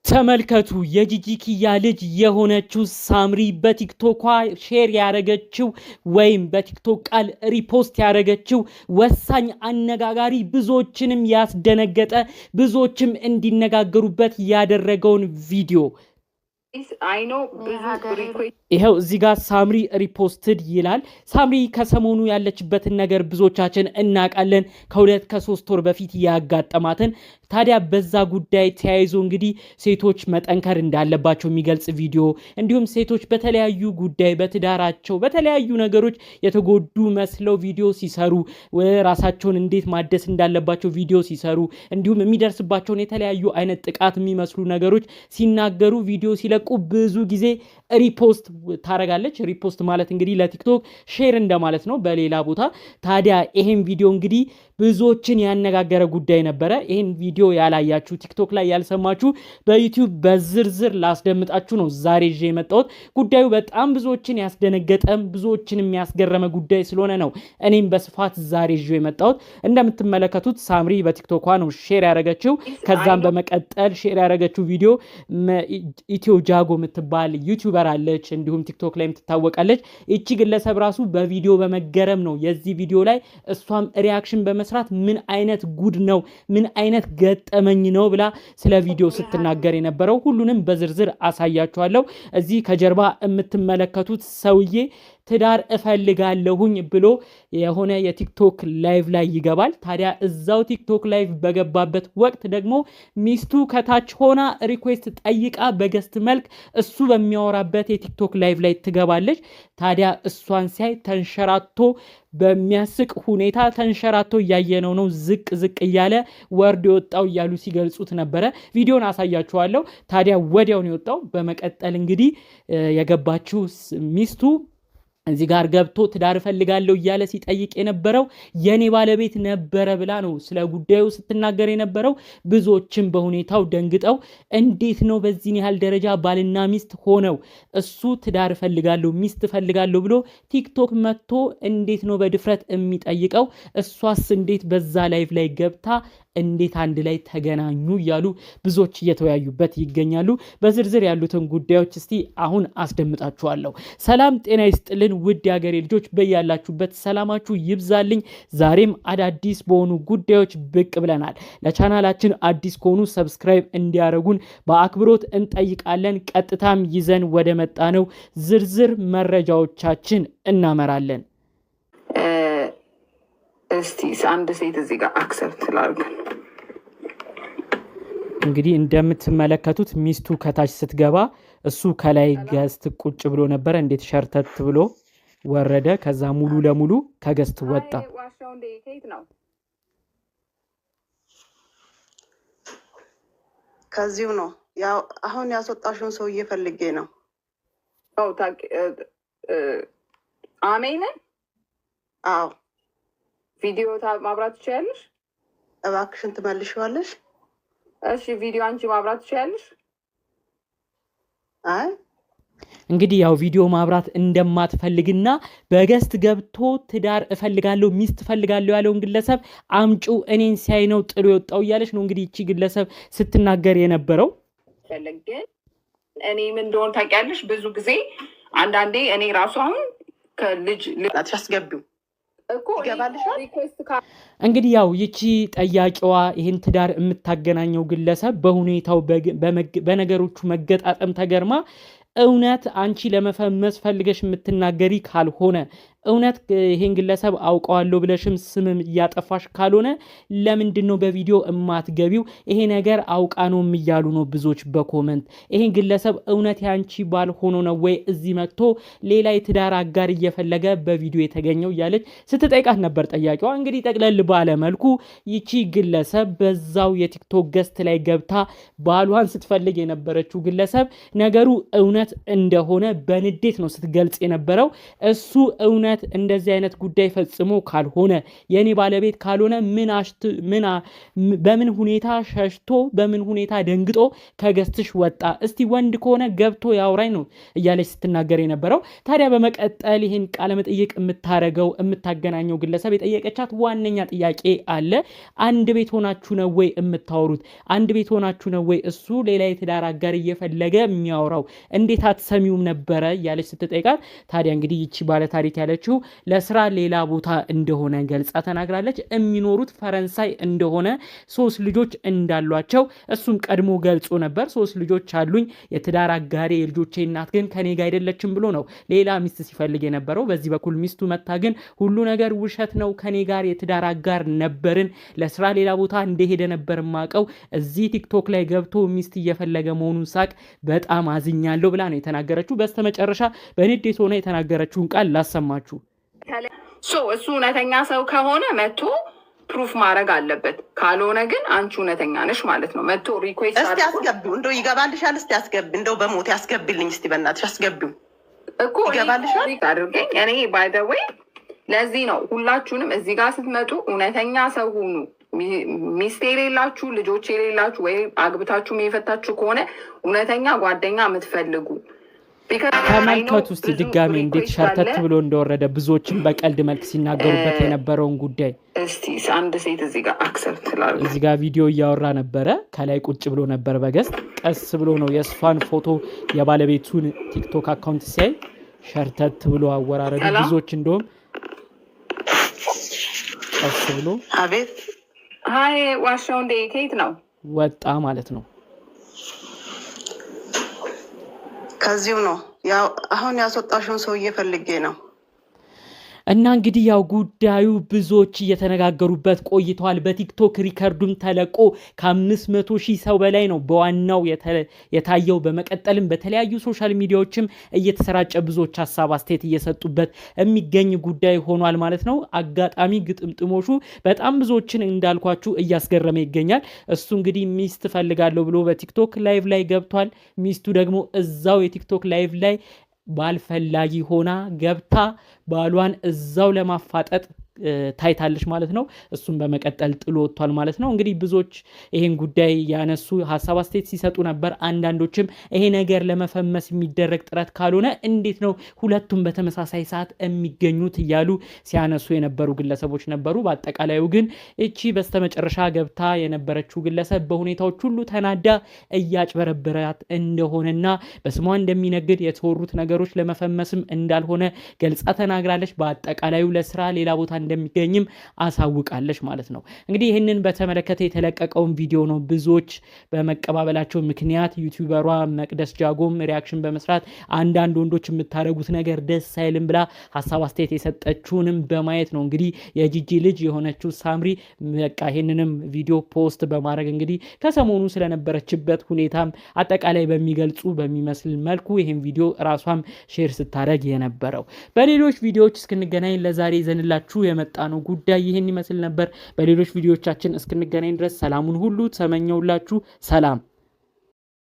ተመልከቱ የጂጂኪያ ልጅ የሆነችው ሳምሪ በቲክቶኳ ሼር ያደረገችው ወይም በቲክቶክ ቃል ሪፖስት ያደረገችው ወሳኝ አነጋጋሪ ብዙዎችንም ያስደነገጠ ብዙዎችም እንዲነጋገሩበት ያደረገውን ቪዲዮ ይሄው እዚህ ጋር ሳምሪ ሪፖስትድ ይላል። ሳምሪ ከሰሞኑ ያለችበትን ነገር ብዙዎቻችን እናውቃለን። ከሁለት ከሶስት ወር በፊት ያጋጠማትን ታዲያ በዛ ጉዳይ ተያይዞ እንግዲህ ሴቶች መጠንከር እንዳለባቸው የሚገልጽ ቪዲዮ እንዲሁም ሴቶች በተለያዩ ጉዳይ በትዳራቸው በተለያዩ ነገሮች የተጎዱ መስለው ቪዲዮ ሲሰሩ ራሳቸውን እንዴት ማደስ እንዳለባቸው ቪዲዮ ሲሰሩ እንዲሁም የሚደርስባቸውን የተለያዩ አይነት ጥቃት የሚመስሉ ነገሮች ሲናገሩ ቪዲዮ ሲለቁ ብዙ ጊዜ ሪፖስት ታረጋለች። ሪፖስት ማለት እንግዲህ ለቲክቶክ ሼር እንደማለት ነው በሌላ ቦታ። ታዲያ ይሄን ቪዲዮ እንግዲህ ብዙዎችን ያነጋገረ ጉዳይ ነበረ። ይሄን ቪዲዮ ያላያችሁ ቲክቶክ ላይ ያልሰማችሁ በዩቲዩብ በዝርዝር ላስደምጣችሁ ነው ዛሬ ይዤ የመጣሁት። ጉዳዩ በጣም ብዙዎችን ያስደነገጠም ብዙዎችን የሚያስገረመ ጉዳይ ስለሆነ ነው እኔም በስፋት ዛሬ ይዤ የመጣሁት። እንደምትመለከቱት ሳምሪ በቲክቶኳ ነው ሼር ያደረገችው። ከዛም በመቀጠል ሼር ያደረገችው ቪዲዮ ኢትዮ ጃጎ የምትባል ዩቲዩበር አለች፣ እንዲሁም ቲክቶክ ላይ የምትታወቃለች። እቺ ግለሰብ ራሱ በቪዲዮ በመገረም ነው የዚህ ቪዲዮ ላይ እሷም ሪአክሽን በመስራት ምን አይነት ጉድ ነው ምን አይነት ገጠመኝ ነው ብላ ስለ ቪዲዮ ስትናገር የነበረው ሁሉንም በዝርዝር አሳያችኋለሁ። እዚህ ከጀርባ የምትመለከቱት ሰውዬ ትዳር እፈልጋለሁኝ ብሎ የሆነ የቲክቶክ ላይቭ ላይ ይገባል። ታዲያ እዛው ቲክቶክ ላይቭ በገባበት ወቅት ደግሞ ሚስቱ ከታች ሆና ሪኩዌስት ጠይቃ በገስት መልክ እሱ በሚያወራበት የቲክቶክ ላይቭ ላይ ትገባለች። ታዲያ እሷን ሲያይ ተንሸራቶ በሚያስቅ ሁኔታ ተንሸራቶ እያየነው ነው ዝቅ ዝቅ እያለ ወርድ የወጣው እያሉ ሲገልጹት ነበረ። ቪዲዮን አሳያችኋለሁ። ታዲያ ወዲያው ነው የወጣው። በመቀጠል እንግዲህ የገባችው ሚስቱ እዚህ ጋር ገብቶ ትዳር ፈልጋለሁ እያለ ሲጠይቅ የነበረው የኔ ባለቤት ነበረ ብላ ነው ስለ ጉዳዩ ስትናገር የነበረው። ብዙዎችም በሁኔታው ደንግጠው እንዴት ነው በዚህ ያህል ደረጃ ባልና ሚስት ሆነው እሱ ትዳር ፈልጋለሁ ሚስት ፈልጋለሁ ብሎ ቲክቶክ መጥቶ እንዴት ነው በድፍረት የሚጠይቀው? እሷስ እንዴት በዛ ላይቭ ላይ ገብታ እንዴት አንድ ላይ ተገናኙ እያሉ ብዙዎች እየተወያዩበት ይገኛሉ። በዝርዝር ያሉትን ጉዳዮች እስቲ አሁን አስደምጣችኋለሁ። ሰላም ጤና ይስጥልን ውድ የሀገሬ ልጆች፣ በያላችሁበት ሰላማችሁ ይብዛልኝ። ዛሬም አዳዲስ በሆኑ ጉዳዮች ብቅ ብለናል። ለቻናላችን አዲስ ከሆኑ ሰብስክራይብ እንዲያደርጉን በአክብሮት እንጠይቃለን። ቀጥታም ይዘን ወደ መጣነው ዝርዝር መረጃዎቻችን እናመራለን። እስቲ አንድ ሴት እዚህ ጋር አክሰፕት ላድርግ። እንግዲህ እንደምትመለከቱት ሚስቱ ከታች ስትገባ እሱ ከላይ ገስት ቁጭ ብሎ ነበረ። እንዴት ሸርተት ብሎ ወረደ። ከዛ ሙሉ ለሙሉ ከገስት ወጣ። ከዚሁ ነው ያው አሁን ያስወጣሽውን ሰውዬ ፈልጌ ነው። አሜንን አዎ ቪዲዮ ማብራት ትችያለሽ? እባክሽን ትመልሺዋለሽ? እሺ ቪዲዮ አንቺ ማብራት ትችያለሽ? አይ እንግዲህ ያው ቪዲዮ ማብራት እንደማትፈልግና በገስት ገብቶ ትዳር እፈልጋለሁ ሚስት እፈልጋለሁ ያለውን ግለሰብ አምጪው እኔን ሲያይ ነው ጥሎ የወጣው እያለች ነው እንግዲህ እቺ ግለሰብ ስትናገር የነበረው። ግን እኔ ምን እንደሆነ ታውቂያለሽ? ብዙ ጊዜ አንዳንዴ እኔ ራሱ አሁን ከልጅ አስገቢው እንግዲህ ያው ይቺ ጠያቂዋ ይህን ትዳር የምታገናኘው ግለሰብ በሁኔታው በነገሮቹ መገጣጠም ተገርማ እውነት አንቺ ለመፈመስ ፈልገሽ የምትናገሪ ካልሆነ እውነት ይሄን ግለሰብ አውቀዋለሁ ብለሽም ስምም እያጠፋሽ ካልሆነ ለምንድን ነው በቪዲዮ እማትገቢው? ይሄ ነገር አውቃ ነው እያሉ ነው ብዙዎች በኮመንት። ይሄን ግለሰብ እውነት ያንቺ ባል ሆኖ ነው ወይ እዚህ መጥቶ ሌላ የትዳር አጋር እየፈለገ በቪዲዮ የተገኘው እያለች ስትጠይቃት ነበር ጠያቂዋ። እንግዲህ ጠቅለል ባለ መልኩ ይቺ ግለሰብ በዛው የቲክቶክ ገስት ላይ ገብታ ባሏን ስትፈልግ የነበረችው ግለሰብ ነገሩ እውነት እንደሆነ በንዴት ነው ስትገልጽ የነበረው። እሱ እውነት እውነት እንደዚህ አይነት ጉዳይ ፈጽሞ ካልሆነ የኔ ባለቤት ካልሆነ በምን ሁኔታ ሸሽቶ በምን ሁኔታ ደንግጦ ከገስትሽ ወጣ? እስቲ ወንድ ከሆነ ገብቶ ያውራኝ ነው እያለች ስትናገር የነበረው። ታዲያ በመቀጠል ይህን ቃለ መጠይቅ የምታገናኘው ግለሰብ የጠየቀቻት ዋነኛ ጥያቄ አለ። አንድ ቤት ሆናችሁ ነው ወይ የምታወሩት? አንድ ቤት ሆናችሁ ነው ወይ እሱ ሌላ የትዳር አጋር እየፈለገ የሚያወራው? እንዴት አትሰሚውም ነበረ እያለች ስትጠይቃት፣ ታዲያ እንግዲህ ይቺ ባለታሪክ ያለችው ለስራ ሌላ ቦታ እንደሆነ ገልጻ ተናግራለች። የሚኖሩት ፈረንሳይ እንደሆነ 3 ልጆች እንዳሏቸው እሱም ቀድሞ ገልጾ ነበር። 3 ልጆች አሉኝ፣ የትዳር አጋሬ የልጆቼ እናት ግን ከኔ ጋር አይደለችም ብሎ ነው ሌላ ሚስት ሲፈልግ የነበረው። በዚህ በኩል ሚስቱ መታ ግን ሁሉ ነገር ውሸት ነው፣ ከኔ ጋር የትዳር አጋር ነበርን፣ ለስራ ሌላ ቦታ እንደሄደ ነበር ማቀው፣ እዚህ ቲክቶክ ላይ ገብቶ ሚስት እየፈለገ መሆኑን ሳቅ በጣም አዝኛለሁ ብላ ነው የተናገረችው። በስተመጨረሻ በንዴት ሆነ የተናገረችውን ቃል ላሰማችሁ። እሱ እውነተኛ ሰው ከሆነ መጥቶ ፕሩፍ ማድረግ አለበት። ካልሆነ ግን አንቺ እውነተኛ ነሽ ማለት ነው። መጥቶ ሪኩዌስት እስቲ አስገቢው፣ እንደው ይገባልሻል። እስቲ አስገቢ፣ እንደው በሞት ያስገቢልኝ እስቲ በእናትሽ አስገቢው እኮ ይገባልሻል አድርገኝ። እኔ ባይ ዘ ዌይ ለዚህ ነው ሁላችሁንም እዚህ ጋር ስትመጡ እውነተኛ ሰው ሁኑ። ሚስት የሌላችሁ ልጆች የሌላችሁ ወይ አግብታችሁ የፈታችሁ ከሆነ እውነተኛ ጓደኛ የምትፈልጉ ተመልከቱ እስቲ ድጋሜ እንዴት ሸርተት ብሎ እንደወረደ ብዙዎችን በቀልድ መልክ ሲናገሩበት የነበረውን ጉዳይ። እስቲ አንድ ሴት እዚህ ጋር አክሰፕት ስላለ እዚህ ጋር ቪዲዮ እያወራ ነበረ፣ ከላይ ቁጭ ብሎ ነበር በገስት ቀስ ብሎ ነው የእሷን ፎቶ የባለቤቱን ቲክቶክ አካውንት ሲያይ ሸርተት ብሎ አወራረዱ ብዙዎች እንደውም ቀስ ብሎ አቤት ሀይ ዋሻው እንደ ከየት ነው ወጣ ማለት ነው። ከዚሁ ነው ያው አሁን ያስወጣሽውን ሰውዬ ፈልጌ ነው። እና እንግዲህ ያው ጉዳዩ ብዙዎች እየተነጋገሩበት ቆይተዋል። በቲክቶክ ሪከርዱም ተለቆ ከ500,000 ሰው በላይ ነው በዋናው የታየው። በመቀጠልም በተለያዩ ሶሻል ሚዲያዎችም እየተሰራጨ ብዙዎች ሀሳብ አስተያየት እየሰጡበት የሚገኝ ጉዳይ ሆኗል ማለት ነው። አጋጣሚ ግጥምጥሞሹ በጣም ብዙዎችን እንዳልኳችሁ እያስገረመ ይገኛል። እሱ እንግዲህ ሚስት ፈልጋለሁ ብሎ በቲክቶክ ላይቭ ላይ ገብቷል። ሚስቱ ደግሞ እዛው የቲክቶክ ላይቭ ላይ ባልፈላጊ ሆና ገብታ ባሏን እዛው ለማፋጠጥ ታይታለች ማለት ነው። እሱም በመቀጠል ጥሎ ወጥቷል ማለት ነው። እንግዲህ ብዙዎች ይሄን ጉዳይ ያነሱ ሀሳብ አስተያየት ሲሰጡ ነበር። አንዳንዶችም ይሄ ነገር ለመፈመስ የሚደረግ ጥረት ካልሆነ እንዴት ነው ሁለቱም በተመሳሳይ ሰዓት የሚገኙት እያሉ ሲያነሱ የነበሩ ግለሰቦች ነበሩ። በአጠቃላዩ ግን እቺ በስተመጨረሻ ገብታ የነበረችው ግለሰብ በሁኔታዎች ሁሉ ተናዳ እያጭበረበራት እንደሆነና በስሟ እንደሚነግድ የተወሩት ነገሮች ለመፈመስም እንዳልሆነ ገልጻ ተናግራለች። በአጠቃላዩ ለስራ ሌላ ቦታ እንደሚገኝም አሳውቃለች ማለት ነው። እንግዲህ ይህንን በተመለከተ የተለቀቀውን ቪዲዮ ነው ብዙዎች በመቀባበላቸው ምክንያት ዩቲዩበሯ መቅደስ ጃጎም ሪያክሽን በመስራት አንዳንድ ወንዶች የምታደርጉት ነገር ደስ አይልም ብላ ሀሳብ አስተያየት የሰጠችውንም በማየት ነው እንግዲህ የጂጂ ልጅ የሆነችው ሳምሪ በቃ ይህንንም ቪዲዮ ፖስት በማድረግ እንግዲህ ከሰሞኑ ስለነበረችበት ሁኔታም አጠቃላይ በሚገልጹ በሚመስል መልኩ ይህን ቪዲዮ ራሷም ሼር ስታደርግ የነበረው። በሌሎች ቪዲዮዎች እስክንገናኝ ለዛሬ ይዘንላችሁ የመጣ ነው ጉዳይ ይህን ይመስል ነበር። በሌሎች ቪዲዮዎቻችን እስክንገናኝ ድረስ ሰላሙን ሁሉ ተመኘውላችሁ። ሰላም።